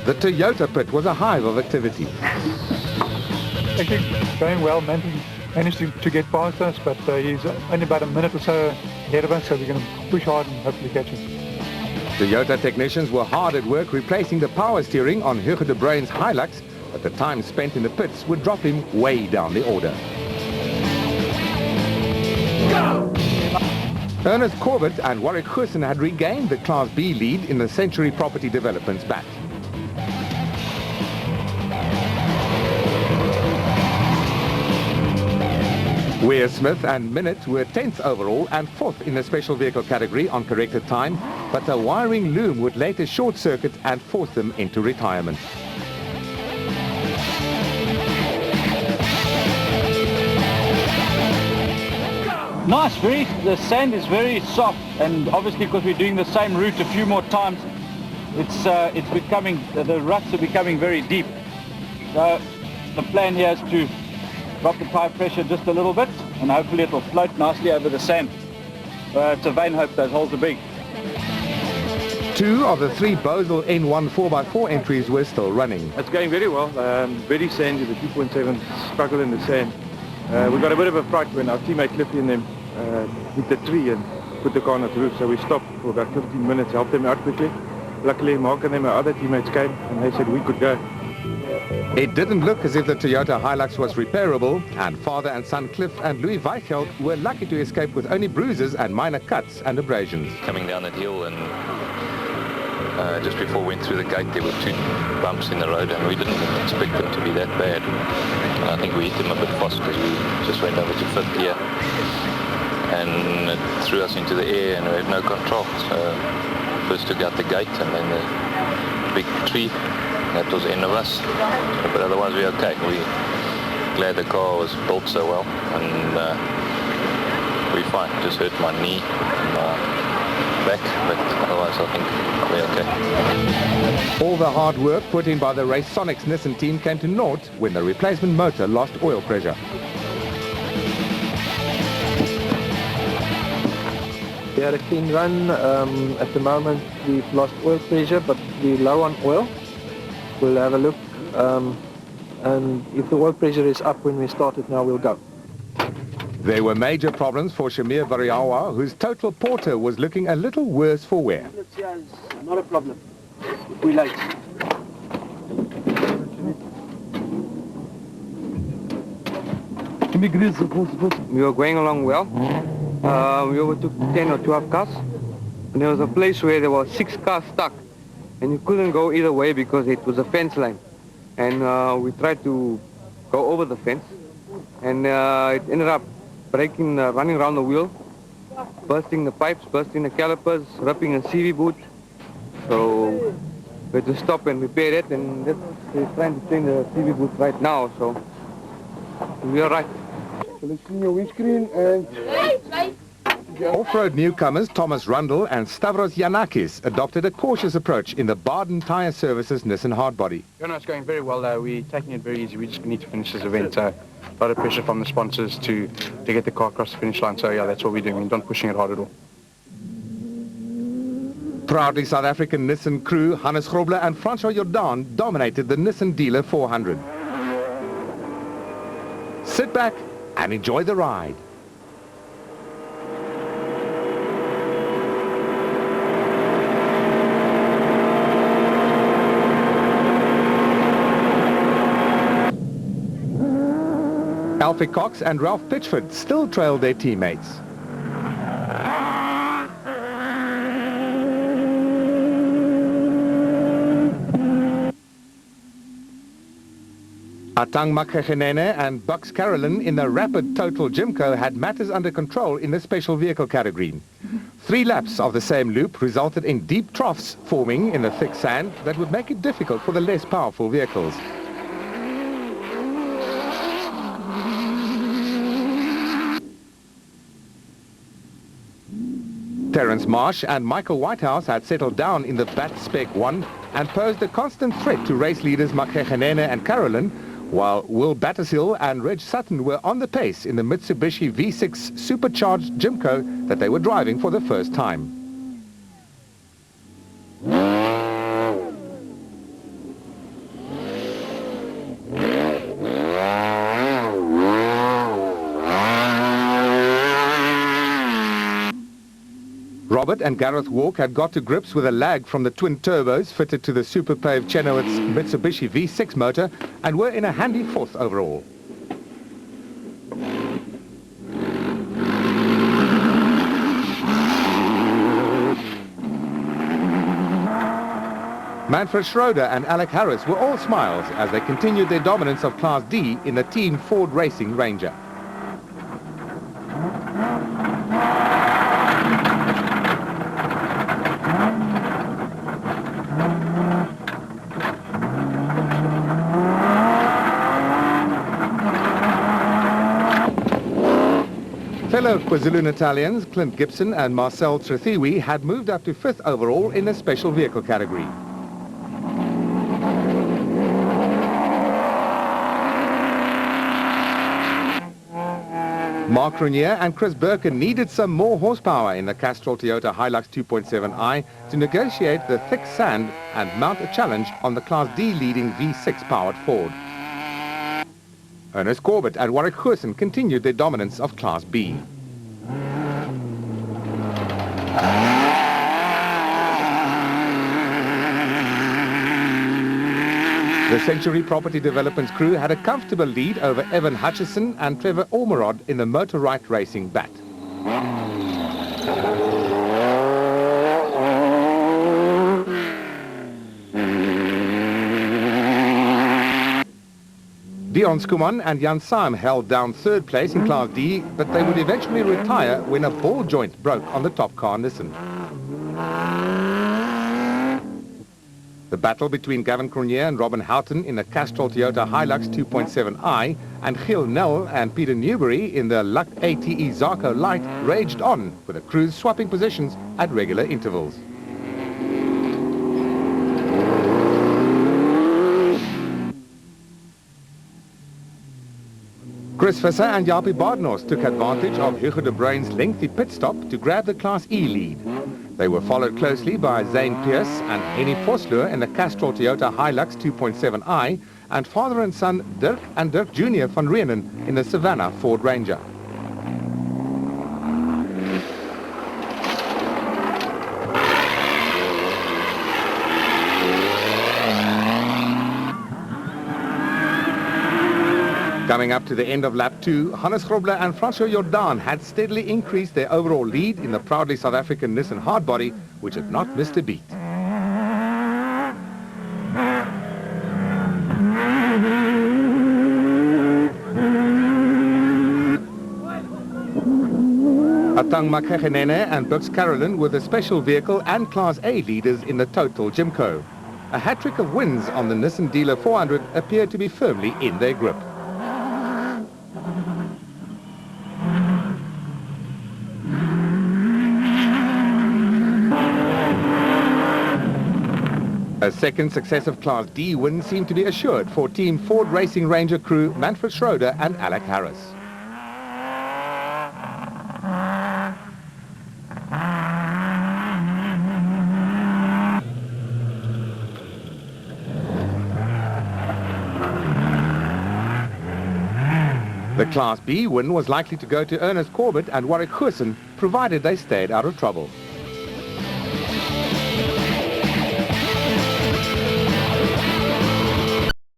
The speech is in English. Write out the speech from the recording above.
The Toyota pit was a hive of activity. Actually going well, managed to get past us, but he's only about a minute or so ahead of us, so we're going to push hard and hopefully catch him. Toyota technicians were hard at work replacing the power steering on Hugo de Bruyn's Hilux, but the time spent in the pits would drop him way down the order. Go! Ernest Corbett and Warwick Goosen had regained the Class B lead in the Century Property Development's batch. Weir Smith and Minnett were 10th overall and 4th in the special vehicle category on corrected time, but a wiring loom would later short-circuit and force them into retirement. Nice, the sand is very soft, and obviously because we're doing the same route a few more times, it's becoming, the ruts are becoming very deep. So the plan here is to drop the tire pressure just a little bit, and hopefully it will float nicely over the sand. It's a vain hope those holes are big. 2 of the 3 Bosel N1 4x4 entries were still running. It's going very well, very sandy, the 2.7 struggle in the sand. We got a bit of a fright when our teammate Cliffy and them hit the tree and put the car on its roof, so we stopped for about 15 minutes, helped them out quickly. Luckily Mark and them, our other teammates came and they said we could go. It didn't look as if the Toyota Hilux was repairable, and father and son Cliff and Louis Weichelt were lucky to escape with only bruises and minor cuts and abrasions. Coming down that hill, and just before we went through the gate there were 2 bumps in the road, and we didn't expect them to be that bad. And I think we hit them a bit fast because we just went over to 5th gear, and it threw us into the air and we had no control. So first took out the gate and then the big tree. That was the end of us, but otherwise we're okay. We're glad the car was built so well, and we're fine. Just hurt my knee and my back, but otherwise I think we're okay. All the hard work put in by the Race Sonics Nissan team came to naught when the replacement motor lost oil pressure. We had a clean run. At the moment we've lost oil pressure, but we're low on oil. We'll have a look, and if the oil pressure is up when we started now, we'll go. There were major problems for Shamir Variawa, whose total porter was looking a little worse for wear. Not a problem. We're late. We were going along well. We overtook 10 or 12 cars. And there was a place where there were 6 cars stuck. And you couldn't go either way because it was a fence line. And we tried to go over the fence. And it ended up breaking, running around the wheel, bursting the pipes, bursting the calipers, ripping a CV boot. So we had to stop and repair it. And we're trying to change the CV boot right now. So we're right. So let's clean your windscreen and... Off-road newcomers Thomas Rundle and Stavros Yanakis adopted a cautious approach in the Baden Tyre Services Nissan Hardbody. No, it's going very well. We're taking it very easy. We just need to finish this event. A lot of pressure from the sponsors to get the car across the finish line. So yeah, that's what we're doing. We're not pushing it hard at all. Proudly South African Nissan crew Hannes Grobler and François Jordan dominated the Nissan Dealer 400. Sit back and enjoy the ride. Alfie Cox and Ralph Pitchford still trailed their teammates. Atang Makhegenene and Bucks Carolyn in the Rapid Total Gymco had matters under control in the special vehicle category. 3 laps of the same loop resulted in deep troughs forming in the thick sand that would make it difficult for the less powerful vehicles. Terence Marsh and Michael Whitehouse had settled down in the BAT Spec 1 and posed a constant threat to race leaders Makhegenene and Carolyn, while Will Battersill and Reg Sutton were on the pace in the Mitsubishi V6 supercharged Gymco that they were driving for the first time. Robert and Gareth Walk had got to grips with a lag from the twin turbos fitted to the Super Pave Chenoweth's Mitsubishi V6 motor and were in a handy fourth overall. Manfred Schroeder and Alec Harris were all smiles as they continued their dominance of Class D in the Team Ford Racing Ranger. Fellow KwaZulu-Natalians Clint Gibson and Marcel Trethiwi had moved up to 5th overall in the special vehicle category. Mark Renier and Chris Birkin needed some more horsepower in the Castrol Toyota Hilux 2.7i to negotiate the thick sand and mount a challenge on the Class D leading V6 powered Ford. Ernest Corbett and Warwick Goosen continued their dominance of Class B. The Century Property Developments crew had a comfortable lead over Evan Hutchison and Trevor Ormerod in the Motor Right Racing bat. Dion Skuman and Jan Saim held down 3rd place in Class D, but they would eventually retire when a ball joint broke on the top car Nissan. The battle between Gavin Cronje and Robin Houghton in the Castrol Toyota Hilux 2.7i and Giel Nel and Peter Newbury in the Luck ATE Zarco Light raged on, with the crews swapping positions at regular intervals. Chris Visser and Jaapie Badenhorst took advantage of Hugo de Bruyn's lengthy pit stop to grab the Class E lead. They were followed closely by Zane Pierce and Henny Vosloo in the Castrol Toyota Hilux 2.7i and father and son Dirk and Dirk Jr. van Reenen in the Savannah Ford Ranger. Coming up to the end of lap 2, Hannes Grobler and Francois Jordan had steadily increased their overall lead in the proudly South African Nissan hardbody, which had not missed a beat. Atang Makhegenene and Brooks Carolyn were the special vehicle and Class A leaders in the total Jimco. A hat-trick of wins on the Nissan Dealer 400 appeared to be firmly in their grip. A second successive Class D win seemed to be assured for Team Ford Racing Ranger crew Manfred Schroeder and Alec Harris. The Class B win was likely to go to Ernest Corbett and Warwick Goosen, provided they stayed out of trouble.